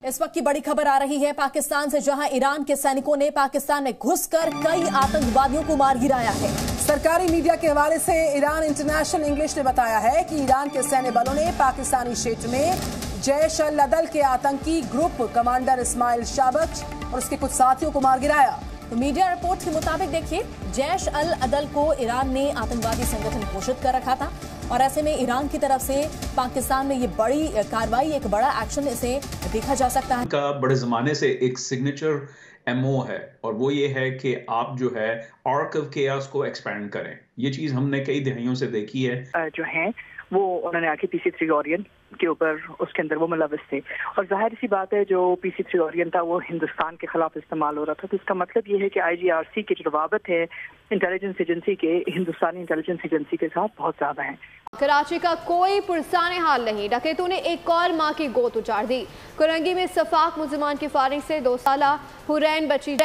इस वक्त की बड़ी खबर आ रही है पाकिस्तान से, जहां ईरान के सैनिकों ने पाकिस्तान में घुसकर कई आतंकवादियों को मार गिराया है। सरकारी मीडिया के हवाले से ईरान इंटरनेशनल इंग्लिश ने बताया है कि ईरान के सैन्य बलों ने पाकिस्तानी क्षेत्र में जैश अल अदल के आतंकी ग्रुप कमांडर इस्माइल शाबच और उसके कुछ साथियों को मार गिराया। तो मीडिया रिपोर्ट के मुताबिक देखिए, जैश अल अदल को ईरान ने आतंकवादी संगठन घोषित कर रखा था और ऐसे में ईरान की तरफ से पाकिस्तान में ये बड़ी कार्रवाई, एक बड़ा एक्शन इसे देखा जा सकता है। का बड़े जमाने से एक सिग्नेचर एमओ है और वो ये है कि आप जो है आर्क ऑफ केओस को एक्सपैंड करें। ये चीज हमने कई दहाइयों से देखी है। जो है वो उन्होंने आके PC-3 ओरियन के ऊपर उसके अंदर वो मुलविस थे और जाहिर सी बात है जो PC-3 ओरियन था वो हिंदुस्तान के खिलाफ इस्तेमाल हो रहा था। तो इसका मतलब ये है कि IGRC की जो रवाबत है इंटेलिजेंस एजेंसी के हिंदुस्तानी इंटेलिजेंस एजेंसी के साथ बहुत ज्यादा है। कराची का कोई पुरसाने हाल नहीं, डकैतों ने एक और मां की गोद उजाड़ दी। कुरंगी में सफाक मुसलमान की फायरिंग से 2 साला हुरैन बची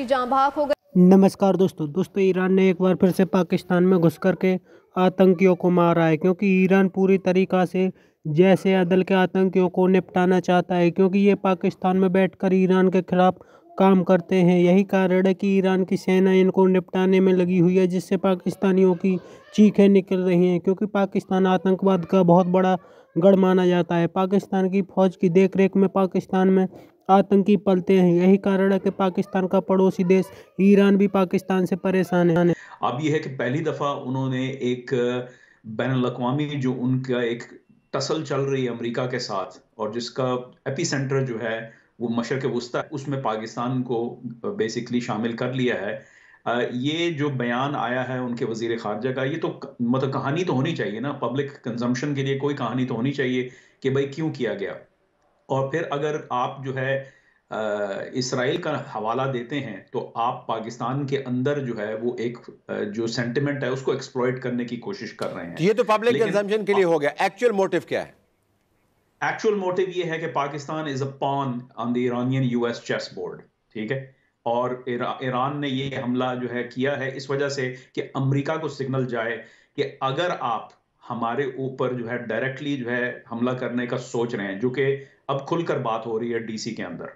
जान बहक हो गई। नमस्कार दोस्तों, ईरान ने एक बार फिर से पाकिस्तान में घुस करके आतंकियों को मारा है, क्योंकि ईरान पूरी तरीक़ा से जैसे अदल के आतंकियों को निपटाना चाहता है, क्योंकि ये पाकिस्तान में बैठकर ईरान के खिलाफ काम करते हैं। यही कारण है कि ईरान की सेना इनको निपटाने में लगी हुई है, जिससे पाकिस्तानियों की चीखें निकल रही हैं, क्योंकि पाकिस्तान आतंकवाद का बहुत बड़ा गढ़ माना जाता है। पाकिस्तान की फ़ौज की देखरेख में पाकिस्तान में आतंकी पलते हैं। यही कारण है कि पाकिस्तान का पड़ोसी देश ईरान भी पाकिस्तान से परेशान है। अब यह है कि पहली दफ़ा उन्होंने एक बैनुल-अक़वामी जो उनका एक टसल चल रही है अमेरिका के साथ और जिसका एपी सेंटर जो है वो मशरक़ वुस्ता, उसमें पाकिस्तान को बेसिकली शामिल कर लिया है। ये जो बयान आया है उनके वज़ीर ख़ारजा का, ये तो मतलब कहानी तो होनी चाहिए ना, पब्लिक कंजम्पशन के लिए कोई कहानी तो होनी चाहिए कि भाई क्यों किया गया। और फिर अगर आप जो है इसराइल का हवाला देते हैं तो आप पाकिस्तान के अंदर जो है वो एक जो सेंटिमेंट है उसको एक्सप्लॉइट करने की कोशिश कर रहे हैं। ये तो पब्लिक कंजम्पशन के लिए हो गया। एक्चुअल मोटिव क्या है? एक्चुअल मोटिव ये है कि Pakistan is a pawn on the Iranian US chess board, ठीक है। और ईरान ने ये हमला जो है किया है इस वजह से कि अमेरिका को सिग्नल जाए कि अगर आप हमारे ऊपर जो है डायरेक्टली जो है हमला करने का सोच रहे हैं, जो कि अब खुलकर बात हो रही है DC के अंदर,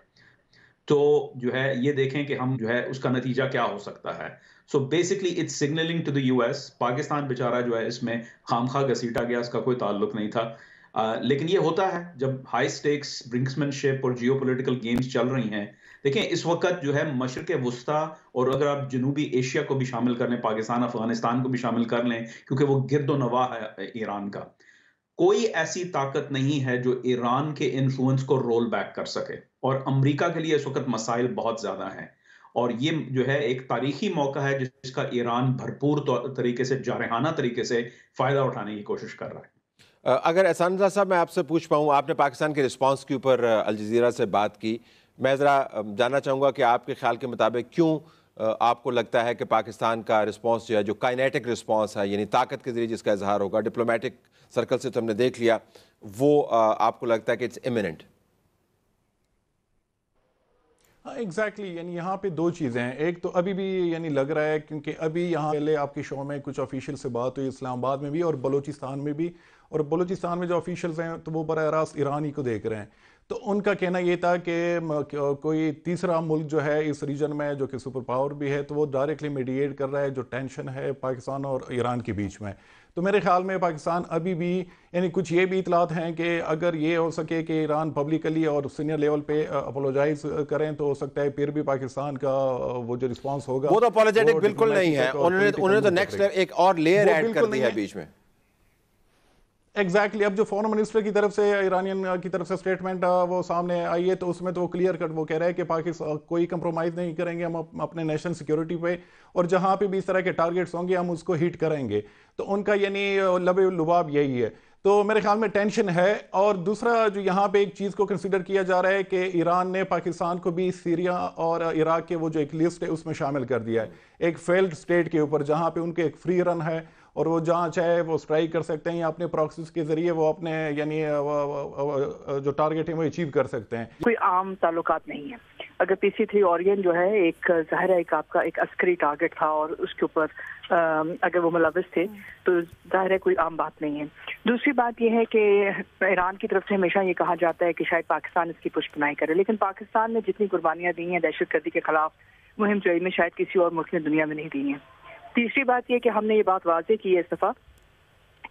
तो जो है ये देखें कि हम जो है उसका नतीजा क्या हो सकता है। So basically it's signalling to the US। Pakistan बेचारा जो है इसमें खामखा घसीटा गया, इसका कोई ताल्लुक नहीं था। लेकिन ये होता है जब हाई स्टेक्स ब्रिंक्समैनशिप और जियोपॉलिटिकल गेम्स चल रही हैं। देखें इस वक्त जो है मशरक़ वुस्ता और अगर आप जनूबी एशिया को भी शामिल कर लें, पाकिस्तान अफगानिस्तान को भी शामिल कर लें, क्योंकि वो गिरदोनवा है ईरान का, कोई ऐसी ताकत नहीं है जो ईरान के इन्फ्लुएंस को रोल बैक कर सके। और अमेरिका के लिए इस वक्त मसाइल बहुत ज़्यादा हैं और ये जो है एक तारीखी मौका है जिसका ईरान भरपूर तरीके से, जारहाना तरीके से फ़ायदा उठाने की कोशिश कर रहा है। अगर एहसान रज़ा साहब मैं आपसे पूछ पाऊँ, आपने पाकिस्तान के रिस्पांस के ऊपर अल जज़ीरा से बात की, मैं ज़रा जानना चाहूँगा कि आपके ख्याल के मुताबिक क्यों आपको लगता है कि पाकिस्तान का रिस्पांस जो है, जो काइनेटिक रिस्पांस है, यानी ताकत के ज़रिए जिसका इजहार होगा, डिप्लोमेटिक सर्कल से तो हमने देख लिया, वो आपको लगता है कि इट्स इमिनेंट? हाँ एग्जैक्टली, यानी यहाँ पे 2 चीज़ें हैं। एक तो अभी भी यानी लग रहा है, क्योंकि अभी यहाँ पहले आपके शो में कुछ ऑफिशियल से बात हुई इस्लामाबाद में भी और बलूचिस्तान में भी, और बलूचिस्तान में जो ऑफिशियल्स हैं तो वो बराह रास्त ईरान ही को देख रहे हैं। तो उनका कहना ये था कि कोई तीसरा मुल्क जो है इस रीजन में जो कि सुपर पावर भी है, तो वो डायरेक्टली मीडिएट कर रहा है जो टेंशन है पाकिस्तान और ईरान के बीच में। तो मेरे ख्याल में पाकिस्तान अभी भी, यानी कुछ ये भी इतलात हैं कि अगर ये हो सके कि ईरान पब्लिकली और सीनियर लेवल पे अपोलोजाइज करें तो हो सकता है फिर भी पाकिस्तान का वो जो रिस्पांस होगा वो तो अपोलोजेटिक बिल्कुल नहीं है। उन्होंने तो नेक्स्ट एक और लेयर ऐड कर दी है बीच में। एग्जैक्टली अब जो फॉरेन मिनिस्टर की तरफ से, ईरानियन की तरफ से स्टेटमेंट वो सामने आई है, तो उसमें तो वो क्लियर कट वो कह रहा है कि पाकिस्तान कोई कंप्रोमाइज़ नहीं करेंगे हम अपने नेशनल सिक्योरिटी पे, और जहाँ पे भी इस तरह के टारगेट्स होंगे हम उसको हिट करेंगे। तो उनका यानी लबे लुबाब यही है। तो मेरे ख्याल में टेंशन है। और दूसरा जो यहाँ पे एक चीज़ को कंसिडर किया जा रहा है कि ईरान ने पाकिस्तान को भी सीरिया और इराक के वो जो एक लिस्ट है उसमें शामिल कर दिया है, एक फेल्ड स्टेट के ऊपर, जहाँ पे उनके एक फ्री रन है और वो जहाँ चाहे वो स्ट्राइक कर सकते हैं या अपने प्रॉक्सीज के जरिए वो अपने यानी जो टारगेट है वो अचीव कर सकते हैं। कोई आम ताल्लुकात नहीं है। اگر PC-3 اوریون جو ہے ایک ظاہر ہے ایک آپ کا ایک عسکری ٹارگٹ تھا اور اس کے اوپر اگر وہ ملوث تھے تو ظاہر ہے کوئی عام بات نہیں ہے. دوسری بات یہ ہے کہ ایران کی طرف سے ہمیشہ یہ کہا جاتا ہے کہ شاید پاکستان اس کی پشت پناہی کرے، لیکن پاکستان نے جتنی قربانیاں دی ہیں دہشت گردی کے خلاف مہم جوئی میں شاید کسی اور ملک نے دنیا میں نہیں دی ہیں. تیسری بات یہ کہ ہم نے یہ بات واضح کی ہے اس دفعہ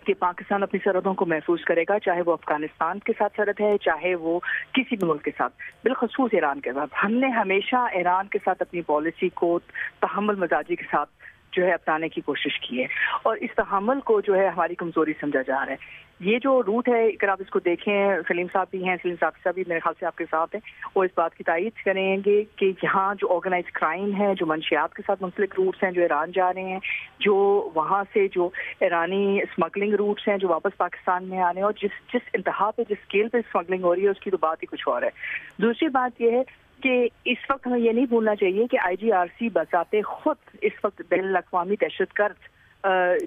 کہ پاکستان اپنی سرحدوں کو محفوظ کرے گا، چاہے وہ افغانستان کے ساتھ سرحد ہے چاہے وہ کسی بھی ملک کے ساتھ، بالخصوص ایران کے ساتھ. ہم نے ہمیشہ ایران کے ساتھ اپنی پالیسی کو تحمل مزاجی کے ساتھ جو ہے اپنانے کی کوشش کی ہے، اور اس تحمل کو جو ہے ہماری کمزوری سمجھا جا رہا ہے. یہ جو روٹ ہے اگر آپ اس کو دیکھیں، سلیم صاحب بھی ہیں، سلیم صاحب بھی میرے خیال سے آپ کے ساتھ ہیں، وہ اس بات کی تائید کریں گے کہ یہاں جو آرگنائز کرائم ہے، جو منشیات کے ساتھ منسلک روٹس ہیں جو ایران جا رہے ہیں، جو وہاں سے جو ایرانی اسمگلنگ روٹس ہیں جو واپس پاکستان میں آ رہے ہیں، اور جس انتہا پہ جس اسکیل پہ اسمگلنگ ہو رہی ہے اس کی تو بات ہی کچھ اور ہے. دوسری بات یہ ہے کہ اس وقت ہمیں یہ نہیں بھولنا چاہیے کہ IGRC بذات خود اس وقت بین الاقوامی دہشت گرد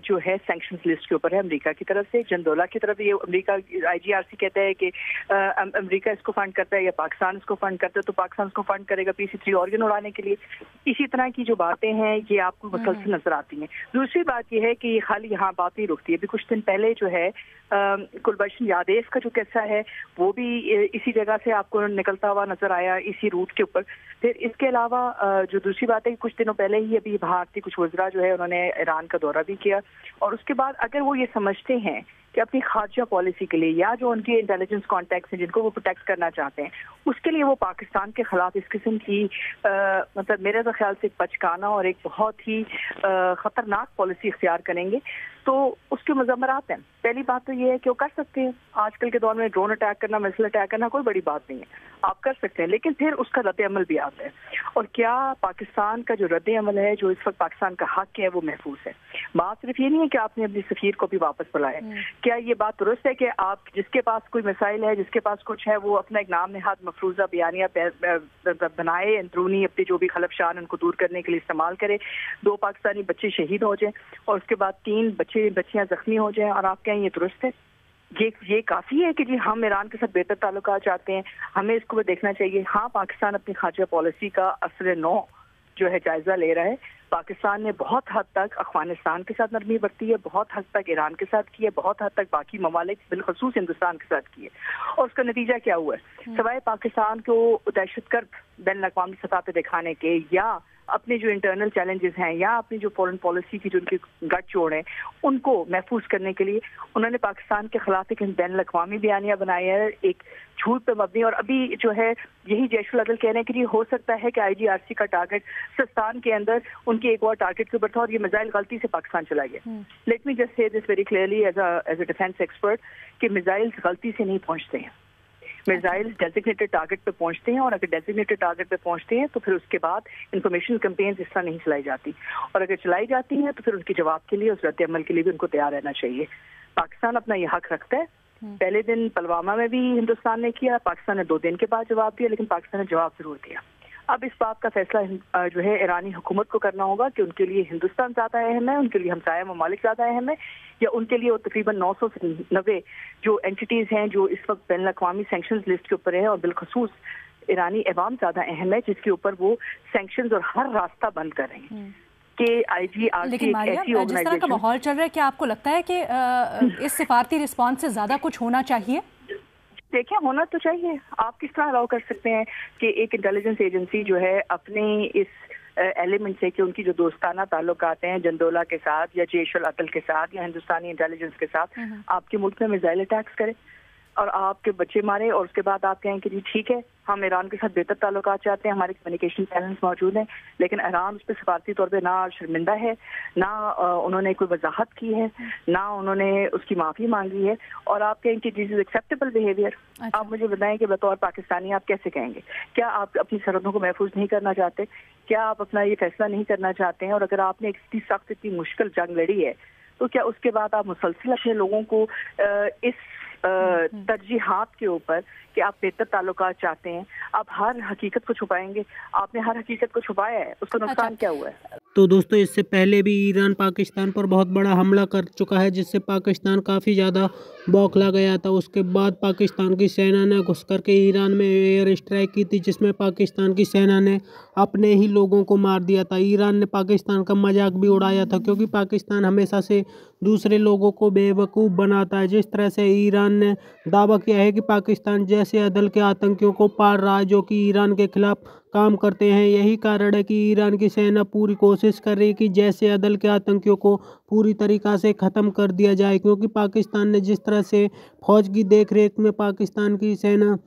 جو ہے سینکشنز لسٹ کے اوپر ہے امریکہ کی طرف سے. جندولہ کی طرف یہ امریکہ IGRC کہتا ہے کہ امریکہ اس کو فنڈ کرتا ہے یا پاکستان اس کو فنڈ کرتا ہے، تو پاکستان اس کو فنڈ کرے گا PC-3 اوریون اڑانے کے لیے. اسی طرح کی جو باتیں ہیں یہ آپ کو مسلسل نظر آتی ہیں. دوسری بات یہ ہے کہ خالی یہاں بات نہیں رکتی ہے. ابھی کچھ دن پہلے جو ہے کلبھشن یادیو کا جو قصہ ہے وہ بھی اسی جگہ سے آپ کو نکلتا ہوا نظر آیا، اسی روٹ کے اوپر. پھر اس کے علاوہ جو دوسری بات ہے کہ کچھ دنوں پہلے ہی ابھی بھارتی کچھ وزراء جو ہے انہوں نے ایران کا دورہ بھی کیا، اور اس کے بعد اگر وہ یہ سمجھتے ہیں کہ اپنی خارجہ پالیسی کے لیے یا جو ان کے انٹیلیجنس کانٹیکٹس ہیں جن کو وہ پروٹیکٹ کرنا چاہتے ہیں اس کے لیے وہ پاکستان کے خلاف اس قسم کی مطلب میرے خیال سے ایک بچکانہ اور ایک بہت ہی خطرناک پالیسی اختیار کریں گے تو اس کے مضمرات ہیں. پہلی بات تو یہ ہے کہ وہ کر سکتے ہیں، آج کل کے دور میں ڈرون اٹیک کرنا، میسل اٹیک کرنا کوئی بڑی بات نہیں ہے، آپ کر سکتے ہیں، لیکن پھر اس کا رد عمل بھی آتا ہے. اور کیا پاکستان کا جو رد عمل ہے جو اس وقت پاکستان کا حق ہے وہ محفوظ ہے؟ بات صرف یہ نہیں ہے کہ آپ نے اپنی سفیر کو بھی واپس بلائے. کیا یہ بات درست ہے کہ آپ جس کے پاس کوئی مسائل ہے، جس کے پاس کچھ ہے، وہ اپنا ایک نام نہاد مفروضہ بیانیہ بنائے، اندرونی اپنے جو بھی خلفشان ان کو دور کرنے کے لیے استعمال کرے، 2 پاکستانی بچے شہید ہو جائیں اور اس کے بعد 3 بچیاں زخمی ہو جائیں، اور آپ کہیں یہ درست ہے؟ یہ کافی ہے کہ جی ہم ایران کے ساتھ بہتر تعلقات چاہتے ہیں، ہمیں اس کو بھی دیکھنا چاہیے. ہاں پاکستان اپنی خارجہ پالیسی کا اثر نو جو ہے جائزہ لے رہا ہے. پاکستان نے بہت حد تک افغانستان کے ساتھ نرمی برتی ہے، بہت حد تک ایران کے ساتھ کی ہے، بہت حد تک باقی ممالک بالخصوص ہندوستان کے ساتھ کی ہے. اور اس کا نتیجہ کیا ہوا ہے؟ سوائے پاکستان کو دہشت گرد بین الاقوامی سطح پہ دکھانے کے یا اپنے جو انٹرنل چیلنجز ہیں یا اپنی جو فورن پالیسی کی جو ان کی گٹ جوڑ ہیں ان کو محفوظ کرنے کے لیے انہوں نے پاکستان کے خلاف ایک بین الاقوامی بیانیہ بنایا ہے، ایک جھوٹ پہ مبنی. اور ابھی جو ہے یہی جیش العدل کہہ رہے ہیں کہ یہ ہو سکتا ہے کہ IGRC کا ٹارگٹ سستان کے اندر ان کے ایک اور ٹارگٹ کے اوپر تھا اور یہ میزائل غلطی سے پاکستان چلا گیا. Let me just say this very clearly as a defence expert کہ میزائل غلطی سے نہیں پہنچتے ہیں، میزائل ڈیزگنیٹڈ ٹارگٹ پہ پہنچتے ہیں، اور اگر ڈیزگنیٹڈ ٹارگٹ پہ پہنچتے ہیں تو پھر اس کے بعد انفارمیشن کمپینز اس طرح نہیں چلائی جاتی، اور اگر چلائی جاتی ہیں تو پھر ان کے جواب کے لیے اس رد عمل کے لیے بھی ان کو تیار رہنا چاہیے. پاکستان اپنا یہ حق رکھتا ہے. پہلے دن پلوامہ میں بھی ہندوستان نے کیا، پاکستان نے 2 دن کے بعد جواب دیا، لیکن پاکستان نے جواب ضرور دیا. اب اس بات کا فیصلہ جو ہے ایرانی حکومت کو کرنا ہوگا کہ ان کے لیے ہندوستان زیادہ اہم ہے، ان کے لیے ہمسایہ ممالک زیادہ اہم ہے، یا ان کے لیے وہ تقریباً 900 سے 90 جو اینٹیز ہیں جو اس وقت بین الاقوامی سینکشنز لسٹ کے اوپر ہیں، اور بالخصوص ایرانی عوام زیادہ اہم ہے جس کے اوپر وہ سینکشنز اور ہر راستہ بند کر رہے ہیں. کہ IGRC لیکن ماریہ جس طرح کا ماحول چل رہا ہے کیا آپ کو لگتا ہے کہ اس سفارتی رسپانس سے زیادہ کچھ ہونا چاہیے؟ دیکھیں ہونا تو چاہیے. آپ کس طرح الاؤ کر سکتے ہیں کہ ایک انٹیلیجنس ایجنسی جو ہے اپنے اس ایلیمنٹ سے کہ ان کی جو دوستانہ تعلقات ہیں جندولہ کے ساتھ یا جیش العدل کے ساتھ یا ہندوستانی انٹیلیجنس کے ساتھ آپ کے ملک میں میزائل اٹیکس کرے اور آپ کے بچے مارے، اور اس کے بعد آپ کہیں کہ جی ٹھیک ہے ہم ایران کے ساتھ بہتر تعلقات چاہتے ہیں، ہمارے کمیونیکیشن چینلز موجود ہیں، لیکن ایران اس پہ سفارتی طور پہ نہ شرمندہ ہے، نہ انہوں نے کوئی وضاحت کی ہے، نہ انہوں نے اس کی معافی مانگی ہے، اور آپ کہیں کہ دس از ایکسیپٹیبل بیہیویئر. آپ مجھے بتائیں کہ بطور پاکستانی آپ کیسے کہیں گے؟ کیا آپ اپنی سرحدوں کو محفوظ نہیں کرنا چاہتے؟ کیا آپ اپنا یہ فیصلہ نہیں کرنا چاہتے ہیں؟ اور اگر آپ نے اتنی سخت اتنی مشکل جنگ لڑی ہے تو کیا اس کے بعد آپ مسلسل اپنے لوگوں کو اس ترجیحات کے اوپر کہ آپ بہتر تعلقات چاہتے ہیں آپ ہر حقیقت کو چھپائیں گے؟ آپ نے ہر حقیقت کو چھپایا ہے، اس کا نقصان کیا ہوا ہے؟ तो दोस्तों इससे पहले भी ईरान पाकिस्तान पर बहुत बड़ा हमला कर चुका है, जिससे पाकिस्तान काफ़ी ज़्यादा बौखला गया था। उसके बाद पाकिस्तान की सेना ने घुस कर के ईरान में एयर स्ट्राइक की थी, जिसमें पाकिस्तान की सेना ने अपने ही लोगों को मार दिया था। ईरान ने पाकिस्तान का मजाक भी उड़ाया था, क्योंकि पाकिस्तान हमेशा से दूसरे लोगों को बेवकूफ़ बनाता है। जिस तरह से ईरान ने दावा किया है कि पाकिस्तान जैसे अदल के आतंकियों को पाल रहा है जो कि ईरान के खिलाफ काम करते हैं। यही कारण है कि ईरान की सेना पूरी कोशिश कर रही है कि जैसे अदल के आतंकियों को पूरी तरीक़ा से ख़त्म कर दिया जाए, क्योंकि पाकिस्तान ने जिस तरह से फ़ौज की देखरेख में पाकिस्तान की सेना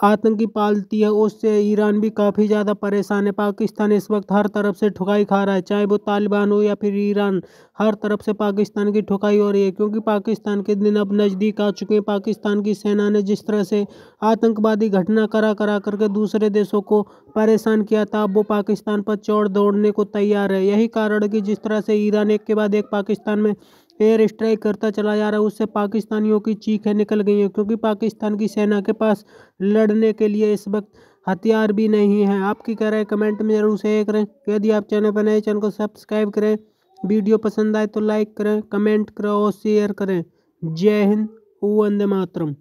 आतंकी पालती है, उससे ईरान भी काफ़ी ज़्यादा परेशान है। पाकिस्तान इस वक्त हर तरफ से ठुकाई खा रहा है, चाहे वो तालिबान हो या फिर ईरान, हर तरफ से पाकिस्तान की ठुकाई हो रही है, क्योंकि पाकिस्तान के दिन अब नज़दीक आ चुके हैं। पाकिस्तान की सेना ने जिस तरह से आतंकवादी घटना करा करके दूसरे देशों को परेशान किया था, अब वो पाकिस्तान पर चौड़ दौड़ने को तैयार है। यही कारण है कि जिस तरह से ईरान एक के बाद एक पाकिस्तान में एयर स्ट्राइक करता चला जा रहा है, उससे पाकिस्तानियों की चीखें निकल गई हैं, क्योंकि पाकिस्तान की सेना के पास लड़ने के लिए इस वक्त हथियार भी नहीं है। आपकी क्या राय कमेंट में जरूर शेयर करें। यदि आप चैनल पर नए, चैनल को सब्सक्राइब करें। वीडियो पसंद आए तो लाइक करें, कमेंट करें और शेयर करें। जय हिंद, वंदे मातरम।